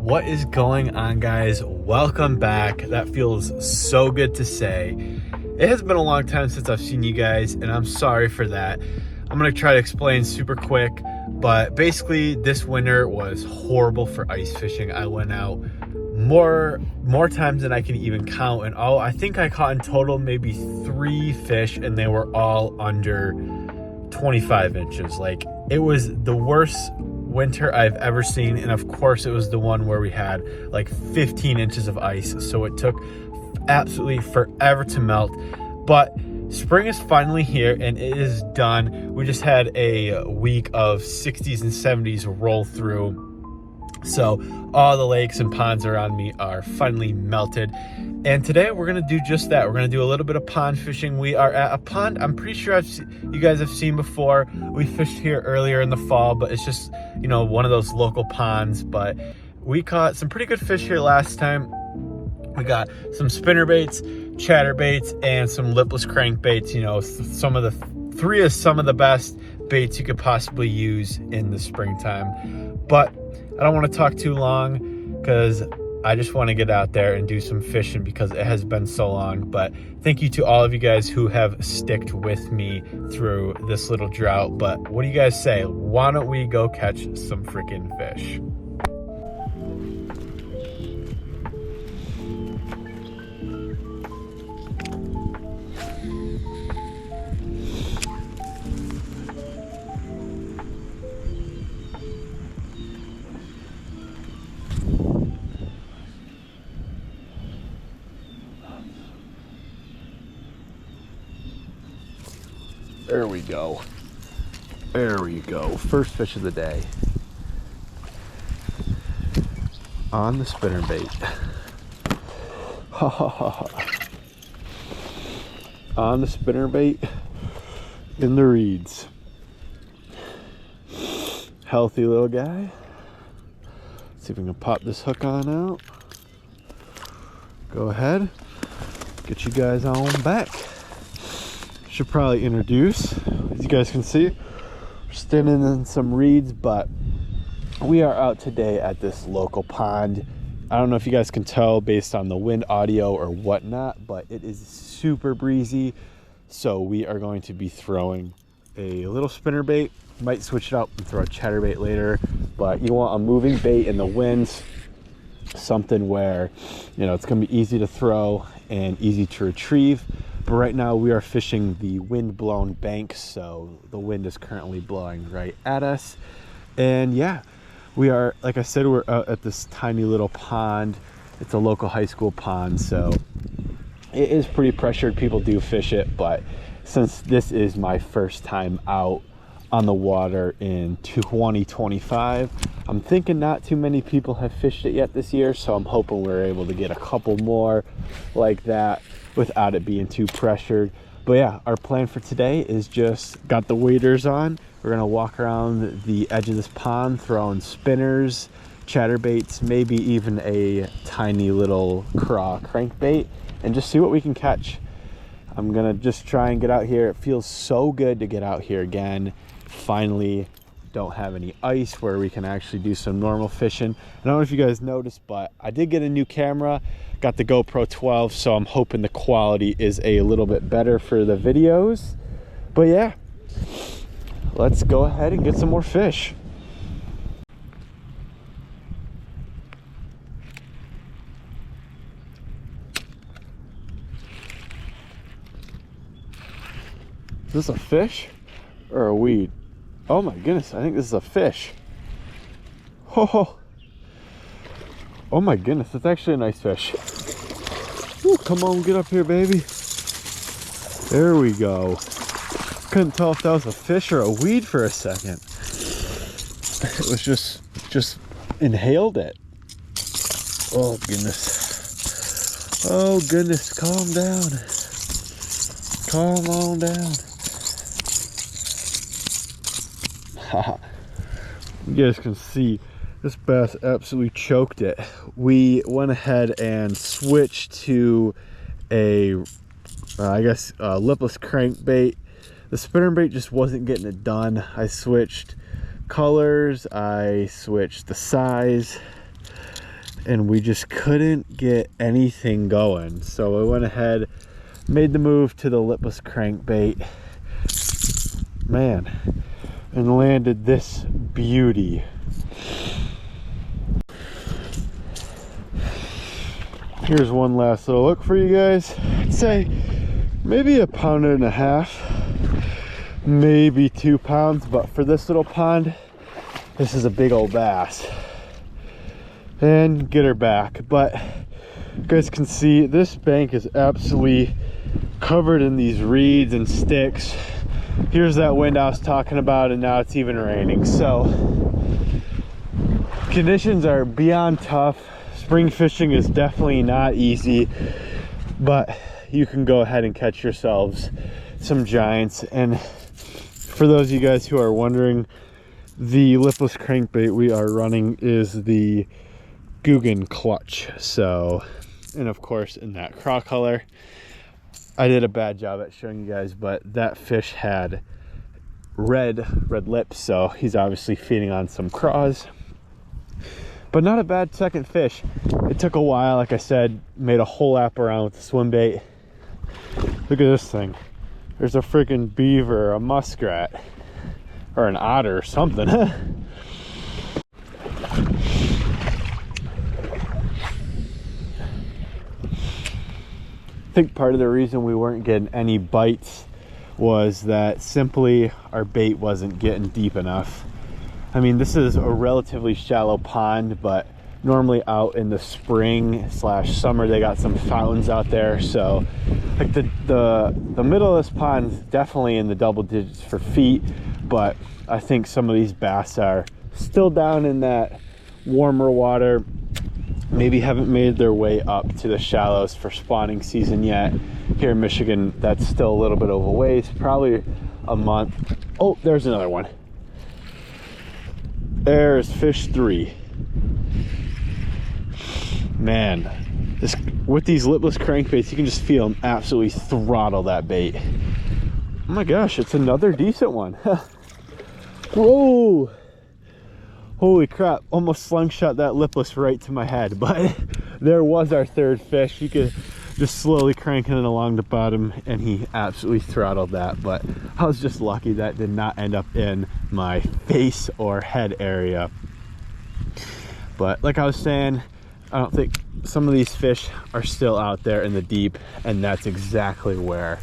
What is going on, guys? Welcome back. That feels so good to say. It has been a long time since I've seen you guys, and I'm sorry for that. I'm gonna try to explain super quick, but basically this winter was horrible for ice fishing. I went out more times than I can even count, and I think I caught in total maybe 3 fish, and they were all under 25 inches. Like, it was the worst winter I've ever seen, and of course it was the one where we had like 15 inches of ice, so it took absolutely forever to melt. But spring is finally here and it is done. We just had a week of 60s and 70s roll through, so all the lakes and ponds around me are finally melted. And today we're gonna do just that. We're gonna do a little bit of pond fishing. We are at a pond I'm pretty sure you guys have seen before. We fished here earlier in the fall, but it's just, you know, one of those local ponds. But we caught some pretty good fish here last time. We got some spinnerbaits, chatterbaits, and some lipless crankbaits. You know, some of the best baits you could possibly use in the springtime. But I don't want to talk too long because I just want to get out there and do some fishing because it has been so long. But thank you to all of you guys who have sticked with me through this little drought. But what do you guys say? Why don't we go catch some freaking fish? There we go. There we go. First fish of the day. On the spinnerbait. Ha ha ha ha. On the spinnerbait in the reeds. Healthy little guy. Let's see if we can pop this hook on out. Go ahead. Get you guys on back. Should probably introduce, as you guys can see, we're standing in some reeds, but we are out today at this local pond. I don't know if you guys can tell based on the wind audio or whatnot, but it is super breezy. So we are going to be throwing a little spinnerbait. Might switch it up and throw a chatterbait later, but you want a moving bait in the winds, something where, you know, it's gonna be easy to throw and easy to retrieve. But right now we are fishing the wind-blown banks, so the wind is currently blowing right at us. And yeah, we are, like I said, we're out at this tiny little pond. It's a local high school pond, so it is pretty pressured. People do fish it, but since this is my first time out on the water in 2025, I'm thinking not too many people have fished it yet this year, so I'm hoping we're able to get a couple more like that without it being too pressured. But yeah, our plan for today is just got the waders on. We're gonna walk around the edge of this pond throwing spinners, chatterbaits, maybe even a tiny little craw crankbait, and just see what we can catch. I'm gonna just try and get out here. It feels so good to get out here again. Finally don't have any ice where we can actually do some normal fishing. I don't know if you guys noticed, but I did get a new camera, got the GoPro 12, so I'm hoping the quality is a little bit better for the videos. But yeah, let's go ahead and get some more fish. Is this a fish or a weed? Oh my goodness, I think this is a fish. Oh my goodness, it's actually a nice fish. Ooh, come on, get up here, baby. There we go. Couldn't tell if that was a fish or a weed for a second. It was just inhaled it. Oh goodness. Oh goodness, calm down. Calm on down. You guys can see this bass absolutely choked it. We went ahead and switched to a lipless crankbait. The spinnerbait just wasn't getting it done. I switched colors, I switched the size, and we just couldn't get anything going. So I went ahead, made the move to the lipless crankbait, man, and landed this beauty. Here's one last little look for you guys. I'd say maybe 1.5 pounds, maybe 2 pounds, but for this little pond, this is a big old bass. And get her back. But you guys can see this bank is absolutely covered in these reeds and sticks. Here's that wind I was talking about, and now it's even raining. So conditions are beyond tough. Spring fishing is definitely not easy, but you can go ahead and catch yourselves some giants. And for those of you guys who are wondering, the lipless crankbait we are running is the Guggen clutch. So, and of course in that craw color. I did a bad job at showing you guys, but that fish had red lips, so he's obviously feeding on some craws. But not a bad second fish. It took a while, like I said, made a whole lap around with the swim bait. Look at this thing. There's a freaking beaver, a muskrat, or an otter or something. I think part of the reason we weren't getting any bites was that simply our bait wasn't getting deep enough. I mean, this is a relatively shallow pond, but normally out in the spring / summer they got some fountains out there. So like the middle of this pond is definitely in the double digits for feet, but I think some of these bass are still down in that warmer water, maybe haven't made their way up to the shallows for spawning season yet. Here in Michigan, that's still a little bit of a ways, probably a month. Oh, there's another one. There's fish 3. Man, this, with these lipless crankbaits, you can just feel them absolutely throttle that bait. Oh my gosh, it's another decent one. Whoa! Holy crap, almost slingshot that lipless right to my head, but there was our third fish. You could just slowly cranking it along the bottom, and he absolutely throttled that. But I was just lucky that did not end up in my face or head area. But like I was saying, I don't think some of these fish are still out there in the deep, and that's exactly where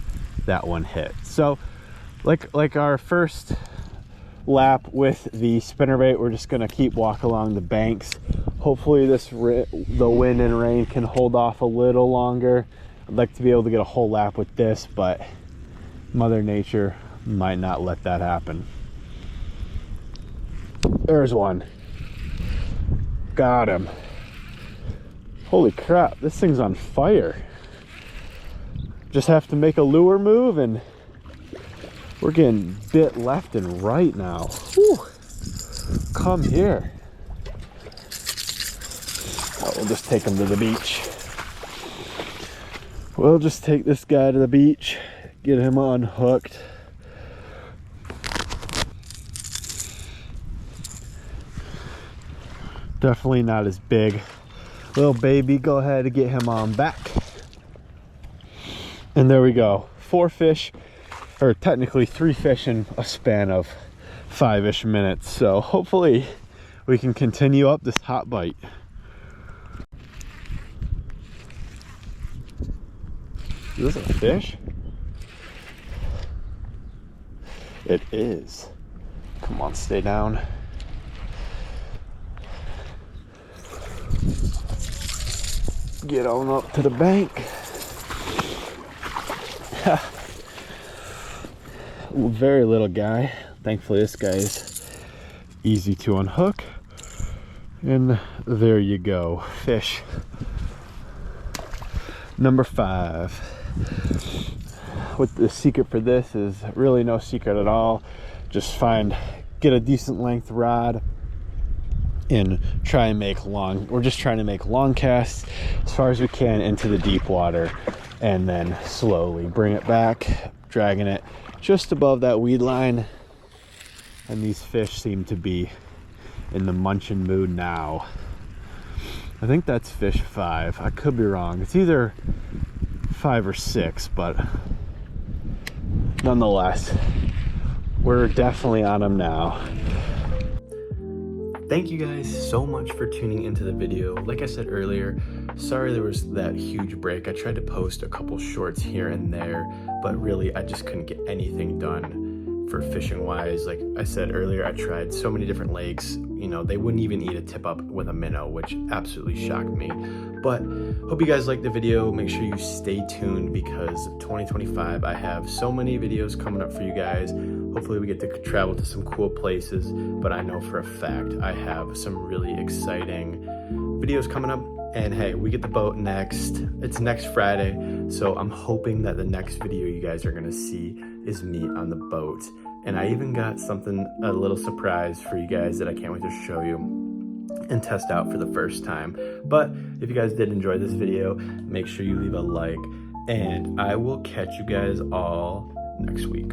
that one hit. So like our first lap with the spinnerbait, we're just gonna keep walking along the banks. Hopefully the wind and rain can hold off a little longer. I'd like to be able to get a whole lap with this, but Mother Nature might not let that happen. There's one. Got him. Holy crap, this thing's on fire. Just have to make a lure move, and we're getting bit left and right now. Whew. Come here. Oh, we'll just take him to the beach. We'll just take this guy to the beach, get him unhooked. Definitely not as big. Little baby, go ahead and get him on back. And there we go. 4 fish, or technically 3 fish in a span of 5-ish minutes. So hopefully we can continue up this hot bite. Is this a fish? It is. Come on, stay down. Get on up to the bank. Very little guy. Thankfully this guy is easy to unhook. And there you go, fish number 5. What the secret for this is really no secret at all. Just get a decent length rod and try and make we're just trying to make long casts as far as we can into the deep water, and then slowly bring it back, dragging it just above that weed line. And these fish seem to be in the munching mood now. I think that's fish 5. I could be wrong. It's either 5 or 6, but nonetheless, we're definitely on them now. Thank you guys so much for tuning into the video. Like I said earlier, sorry there was that huge break. I tried to post a couple shorts here and there, but really I just couldn't get anything done for fishing wise. Like I said earlier, I tried so many different lakes. You know, they wouldn't even eat a tip up with a minnow, which absolutely shocked me. But hope you guys liked the video. Make sure you stay tuned because 2025, I have so many videos coming up for you guys. Hopefully we get to travel to some cool places, but I know for a fact I have some really exciting videos coming up. And hey, we get the boat next. It's next Friday, so I'm hoping that the next video you guys are gonna see is me on the boat. And I even got something, a little surprise for you guys that I can't wait to show you and test out for the first time. But if you guys did enjoy this video, make sure you leave a like, and I will catch you guys all next week.